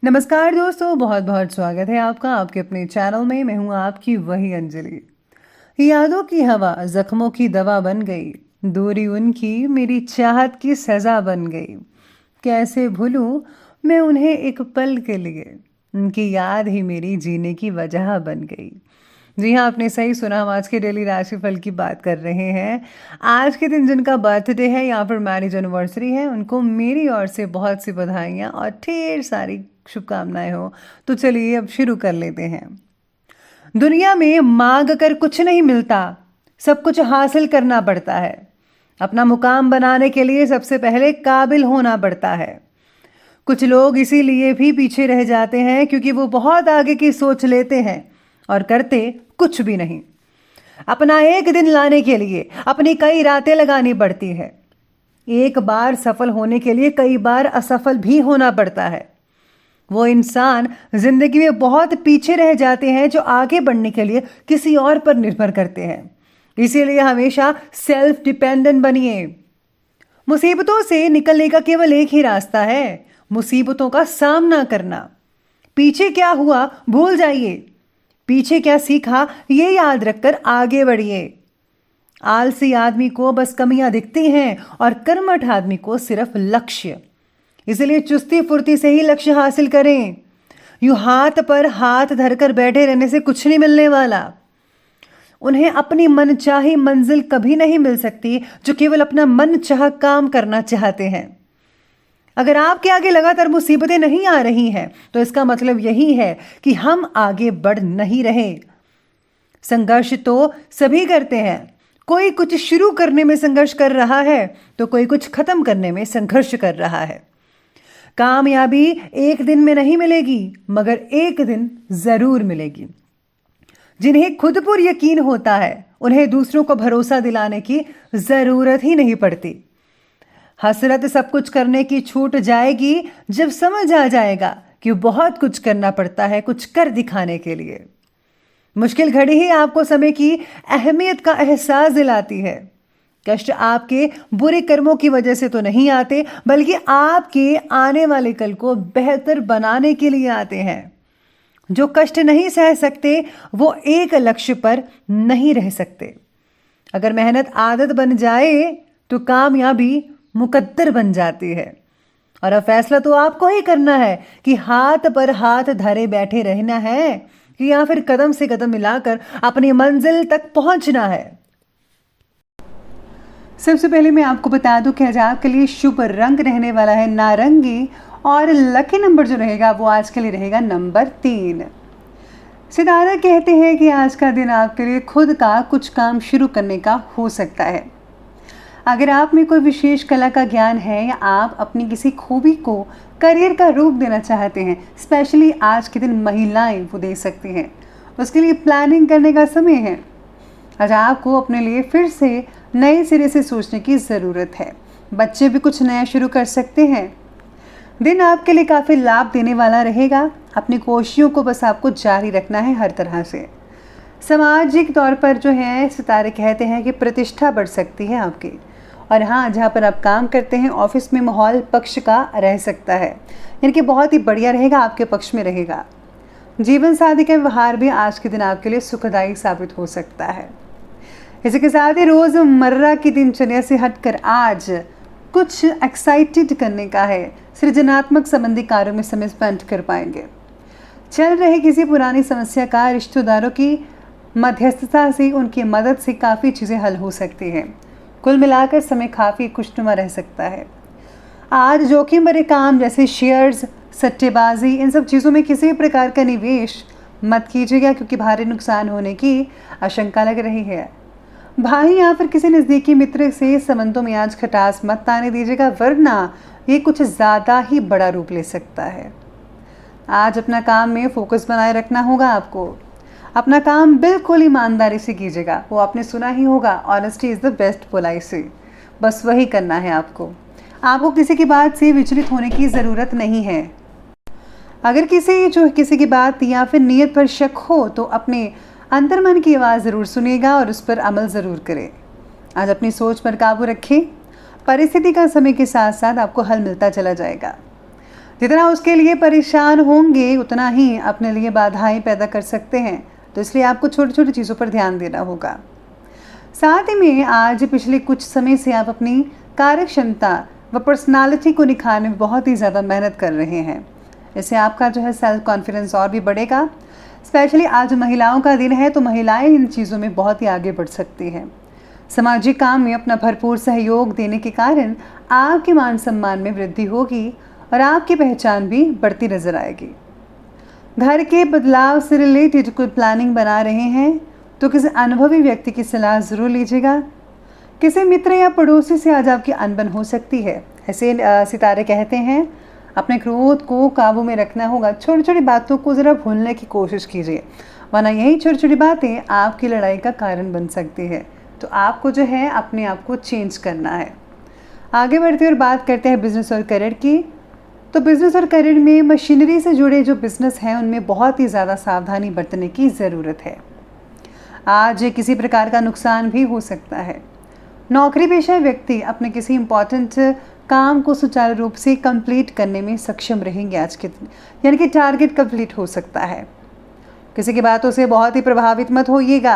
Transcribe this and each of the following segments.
नमस्कार दोस्तों, बहुत बहुत स्वागत है आपका आपके अपने चैनल में। मैं हूं आपकी वही अंजलि। यादों की हवा जख्मों की दवा बन गई, दूरी उनकी मेरी चाहत की सजा बन गई। कैसे भूलूं मैं उन्हें एक पल के लिए, उनकी याद ही मेरी जीने की वजह बन गई। जी हाँ, आपने सही सुना। हम आज के डेली राशिफल की बात कर रहे हैं। आज के दिन जिनका बर्थडे है या फिर मैरिज एनिवर्सरी है, उनको मेरी ओर से बहुत सी बधाइयाँ और ढेर सारी शुभकामनाएं हो। तो चलिए अब शुरू कर लेते हैं। दुनिया में मांग कर कुछ नहीं मिलता, सब कुछ हासिल करना पड़ता है। अपना मुकाम बनाने के लिए सबसे पहले काबिल होना पड़ता है। कुछ लोग इसीलिए भी पीछे रह जाते हैं क्योंकि वो बहुत आगे की सोच लेते हैं और करते कुछ भी नहीं। अपना एक दिन लाने के लिए अपनी कई रातें लगानी पड़ती है। एक बार सफल होने के लिए कई बार असफल भी होना पड़ता है। वो इंसान जिंदगी में बहुत पीछे रह जाते हैं जो आगे बढ़ने के लिए किसी और पर निर्भर करते हैं। इसीलिए हमेशा सेल्फ डिपेंडेंट बनिए। मुसीबतों से निकलने का केवल एक ही रास्ता है, मुसीबतों का सामना करना। पीछे क्या हुआ भूल जाइए, पीछे क्या सीखा ये याद रखकर आगे बढ़िए। आलसी आदमी को बस कमियां दिखती हैं और कर्मठ आदमी को सिर्फ लक्ष्य। इसलिए चुस्ती फुर्ती से ही लक्ष्य हासिल करें। यूं हाथ पर हाथ धरकर बैठे रहने से कुछ नहीं मिलने वाला। उन्हें अपनी मनचाही मंजिल कभी नहीं मिल सकती जो केवल अपना मनचाहा काम करना चाहते हैं। अगर आपके आगे लगातार मुसीबतें नहीं आ रही हैं तो इसका मतलब यही है कि हम आगे बढ़ नहीं रहे। संघर्ष तो सभी करते हैं। कोई कुछ शुरू करने में संघर्ष कर रहा है तो कोई कुछ खत्म करने में संघर्ष कर रहा है। कामयाबी एक दिन में नहीं मिलेगी, मगर एक दिन जरूर मिलेगी। जिन्हें खुद पर यकीन होता है उन्हें दूसरों को भरोसा दिलाने की जरूरत ही नहीं पड़ती। हसरत सब कुछ करने की छूट जाएगी जब समझ आ जाएगा कि बहुत कुछ करना पड़ता है कुछ कर दिखाने के लिए। मुश्किल घड़ी ही आपको समय की अहमियत का एहसास दिलाती है। कष्ट आपके बुरे कर्मों की वजह से तो नहीं आते, बल्कि आपके आने वाले कल को बेहतर बनाने के लिए आते हैं। जो कष्ट नहीं सह सकते वो एक लक्ष्य पर नहीं रह सकते। अगर मेहनत आदत बन जाए तो कामयाबी मुकद्दर बन जाती है। और अब फैसला तो आपको ही करना है कि हाथ पर हाथ धरे बैठे रहना है कि या फिर कदम से कदम मिलाकर अपनी मंजिल तक पहुंचना है। सबसे पहले मैं आपको बता दूं कि आज आपके लिए शुभ रंग रहने वाला है नारंगी और लकी नंबर जो रहेगा वो आज के लिए रहेगा नंबर 3। सितारा कहते हैं कि आज का दिन आपके लिए खुद का कुछ काम शुरू करने का हो सकता है। अगर आप में कोई विशेष कला का ज्ञान है या आप अपनी किसी खूबी को करियर का रूप देना चाहते हैं, स्पेशली आज के दिन महिलाएं वो दे सकती हैं। उसके लिए प्लानिंग करने का समय है। आज आपको अपने लिए फिर से नए सिरे से सोचने की ज़रूरत है। बच्चे भी कुछ नया शुरू कर सकते हैं। दिन आपके लिए काफ़ी लाभ देने वाला रहेगा। अपनी कोशिशों को बस आपको जारी रखना है हर तरह से। सामाजिक तौर पर जो है सितारे कहते हैं कि प्रतिष्ठा बढ़ सकती है आपकी। और हाँ, जहाँ पर आप काम करते हैं ऑफिस में माहौल पक्ष का रह सकता है, यानी कि बहुत ही बढ़िया रहेगा, आपके पक्ष में रहेगा। जीवन साथी का व्यवहार भी आज के दिन आपके लिए सुखदायी साबित हो सकता है। इसी के साथ ही रोज़मर्रा की दिनचर्या से हटकर आज कुछ एक्साइटेड करने का है। सृजनात्मक संबंधी कार्यों में समय स्पेंड कर पाएंगे। चल रहे किसी पुरानी समस्या का रिश्तेदारों की मध्यस्थता से, उनकी मदद से काफ़ी चीज़ें हल हो सकती हैं। कुल मिलाकर समय काफ़ी खुशनुमा रह सकता है। आज जोखिम भरे काम जैसे शेयर्स, सट्टेबाजी, इन सब चीज़ों में किसी भी प्रकार का निवेश मत कीजिएगा क्योंकि भारी नुकसान होने की आशंका लग रही है। भाई या फिर किसी नज़दीकी मित्र से संबंधों में आज खटास मत आने दीजिएगा, वरना ये कुछ ज़्यादा ही बड़ा रूप ले सकता है। आज अपना काम में फोकस बनाए रखना होगा आपको। अपना काम बिल्कुल ईमानदारी से कीजिएगा। वो आपने सुना ही होगा, honesty is the best policy. बस वही करना है आपको। आपको किसी की बात से विचलित होने की ज़रूरत नहीं है। अगर किसी की बात या फिर नीयत पर शक हो तो अपने अंतर्मन की आवाज़ ज़रूर सुनिएगा और उस पर अमल ज़रूर करें। आज अपनी सोच पर काबू रखें। परिस्थिति का समय के साथ साथ आपको हल मिलता चला जाएगा। जितना उसके लिए परेशान होंगे उतना ही अपने लिए बाधाएं पैदा कर सकते हैं। तो इसलिए आपको छोटी छोटी चीज़ों पर ध्यान देना होगा। साथ ही में आज पिछले कुछ समय से आप अपनी कार्य क्षमता व पर्सनालिटी को निखारने में बहुत ही ज़्यादा मेहनत कर रहे हैं। इससे आपका जो है सेल्फ कॉन्फिडेंस और भी बढ़ेगा। स्पेशली आज महिलाओं का दिन है, तो महिलाएं इन चीज़ों में बहुत ही आगे बढ़ सकती हैं। सामाजिक काम में अपना भरपूर सहयोग देने के कारण आपके मान सम्मान में वृद्धि होगी और आपकी पहचान भी बढ़ती नजर आएगी। घर के बदलाव से रिलेटेड कोई प्लानिंग बना रहे हैं तो किसी अनुभवी व्यक्ति की सलाह ज़रूर लीजिएगा। किसी मित्र या पड़ोसी से आज आपकी अनबन हो सकती है। ऐसे सितारे कहते हैं अपने क्रोध को काबू में रखना होगा। छोटी छोटी बातों को ज़रा भूलने की कोशिश कीजिए, वरना यही छोटी छोटी बातें आपकी लड़ाई का कारण बन सकती है। तो आपको जो है अपने आप को चेंज करना है। आगे बढ़ते और बात करते हैं बिजनेस और करियर की। तो बिजनेस और करियर में मशीनरी से जुड़े जो बिजनेस हैं उनमें बहुत ही ज़्यादा सावधानी बरतने की ज़रूरत है। आज किसी प्रकार का नुकसान भी हो सकता है। नौकरी पेशा व्यक्ति अपने किसी इम्पॉर्टेंट काम को सुचारू रूप से कंप्लीट करने में सक्षम रहेंगे आज के दिन, यानी कि टारगेट कंप्लीट हो सकता है। किसी की बातों से बहुत ही प्रभावित मत होइएगा।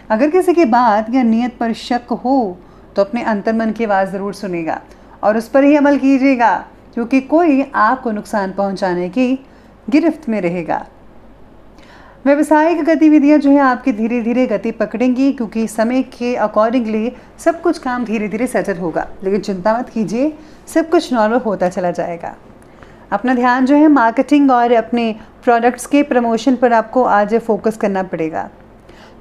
अगर किसी की बात या नियत पर शक हो तो अपने अंतर्मन की आवाज़ ज़रूर सुनेगा और उस पर ही अमल कीजिएगा, क्योंकि कोई आपको नुकसान पहुंचाने की गिरफ्त में रहेगा। व्यावसायिक गतिविधियां जो है आपकी धीरे धीरे गति पकड़ेंगी, क्योंकि समय के अकॉर्डिंगली सब कुछ काम धीरे धीरे सेटल होगा। लेकिन चिंता मत कीजिए, सब कुछ नॉर्मल होता चला जाएगा। अपना ध्यान जो है मार्केटिंग और अपने प्रोडक्ट्स के प्रमोशन पर आपको आज फोकस करना पड़ेगा।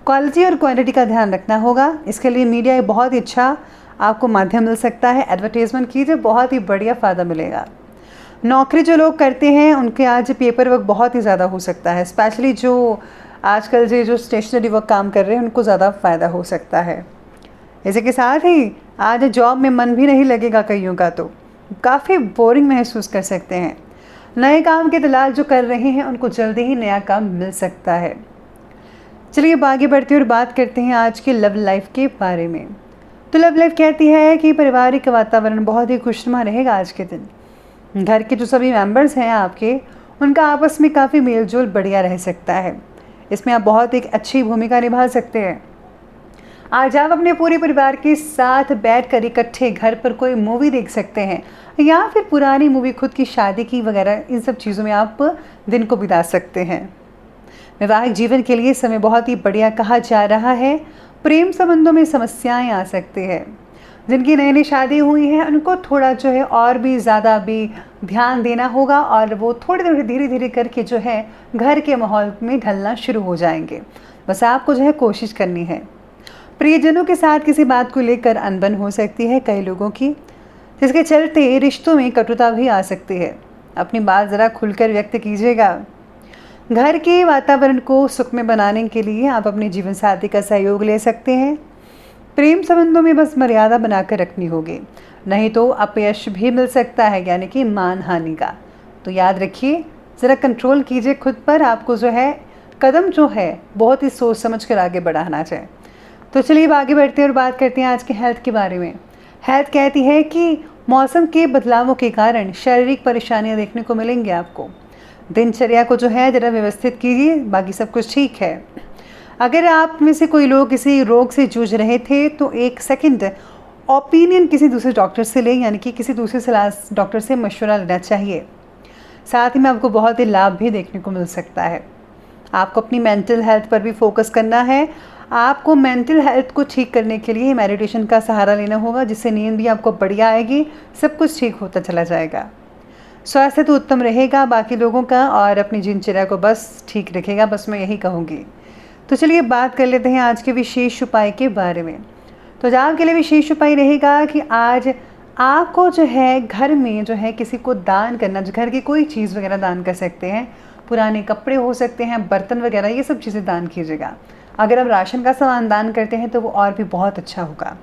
क्वालिटी और क्वांटिटी का ध्यान रखना होगा। इसके लिए मीडिया एक बहुत ही अच्छा आपको माध्यम मिल सकता है। एडवर्टाइजमेंट कीजिए, बहुत ही बढ़िया फ़ायदा मिलेगा। नौकरी जो लोग करते हैं उनके आज पेपर वर्क बहुत ही ज़्यादा हो सकता है। स्पेशली जो आजकल जो स्टेशनरी वर्क काम कर रहे हैं उनको ज़्यादा फ़ायदा हो सकता है। इसी के साथ ही आज जॉब में मन भी नहीं लगेगा कईयों का, तो काफ़ी बोरिंग महसूस कर सकते हैं। नए काम की तलाश जो कर रहे हैं उनको जल्दी ही नया काम मिल सकता है। चलिए अब आगे बढ़ते हैं और बात करते हैं आज के लव लाइफ के बारे में। तो लव लाइफ कहती है कि पारिवारिक वातावरण बहुत ही खुशनुमा रहेगा आज के दिन। घर के जो सभी मेंबर्स हैं आपके, उनका आपस में काफ़ी मेलजोल बढ़िया रह सकता है। इसमें आप बहुत एक अच्छी भूमिका निभा सकते हैं। आज आप अपने पूरे परिवार के साथ बैठकर इकट्ठे घर पर कोई मूवी देख सकते हैं, या फिर पुरानी मूवी, खुद की शादी की वगैरह, इन सब चीज़ों में आप दिन को बिता सकते हैं। वैवाहिक जीवन के लिए समय बहुत ही बढ़िया कहा जा रहा है। प्रेम संबंधों में समस्याएं आ सकती है। जिनकी नई नई शादी हुई है उनको थोड़ा जो है और भी ज़्यादा भी ध्यान देना होगा, और वो थोड़े धीरे धीरे करके जो है घर के माहौल में ढलना शुरू हो जाएंगे। बस आपको जो है कोशिश करनी है। प्रियजनों के साथ किसी बात को लेकर अनबन हो सकती है कई लोगों की, जिसके चलते रिश्तों में कटुता भी आ सकती है। अपनी बात ज़रा खुलकर व्यक्त कीजिएगा। घर के वातावरण को सुखमय बनाने के लिए आप अपने जीवन साथी का सहयोग ले सकते हैं। प्रेम संबंधों में बस मर्यादा बनाकर रखनी होगी, नहीं तो अपयश भी मिल सकता है, यानी कि मान हानि का। तो याद रखिए, ज़रा कंट्रोल कीजिए खुद पर। आपको जो है कदम जो है बहुत ही सोच समझ कर आगे बढ़ाना चाहिए। तो चलिए अब आगे बढ़ते हैं और बात करते हैं आज के हेल्थ के बारे में। हेल्थ कहती है कि मौसम के बदलावों के कारण शारीरिक परेशानियां देखने को मिलेंगी आपको। दिनचर्या को जो है ज़रा व्यवस्थित कीजिए, बाकी सब कुछ ठीक है। अगर आप में से कोई लोग किसी रोग से जूझ रहे थे तो एक सेकंड ओपिनियन किसी दूसरे डॉक्टर से लें, यानी कि किसी दूसरे सलाह डॉक्टर से मशवरा लेना चाहिए। साथ ही में आपको बहुत ही लाभ भी देखने को मिल सकता है। आपको अपनी मेंटल हेल्थ पर भी फोकस करना है। आपको मेंटल हेल्थ को ठीक करने के लिए मेडिटेशन का सहारा लेना होगा, जिससे नींद भी आपको बढ़िया आएगी, सब कुछ ठीक होता चला जाएगा। स्वास्थ्य तो उत्तम रहेगा बाकी लोगों का, और अपनी दिनचर्या को बस ठीक रखेगा, बस मैं यही कहूँगी। तो चलिए बात कर लेते हैं आज के विशेष उपाय के बारे में। तो आज के लिए विशेष उपाय रहेगा कि आज आपको जो है घर में जो है किसी को दान करना, जो घर की कोई चीज़ वगैरह दान कर सकते हैं। पुराने कपड़े हो सकते हैं, बर्तन वगैरह, ये सब चीज़ें दान कीजिएगा। अगर आप राशन का सामान दान करते हैं तो वो और भी बहुत अच्छा होगा।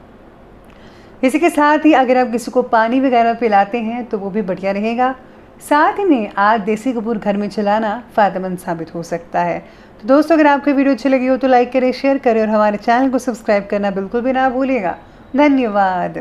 इसी के साथ ही अगर आप किसी को पानी वगैरह पिलाते हैं तो वो भी बढ़िया रहेगा। साथ ही में आज देसी कपूर घर में चलाना फ़ायदेमंद साबित हो सकता है। तो दोस्तों, अगर आपको वीडियो अच्छी लगी हो तो लाइक करें, शेयर करें और हमारे चैनल को सब्सक्राइब करना बिल्कुल भी ना भूलिएगा। धन्यवाद।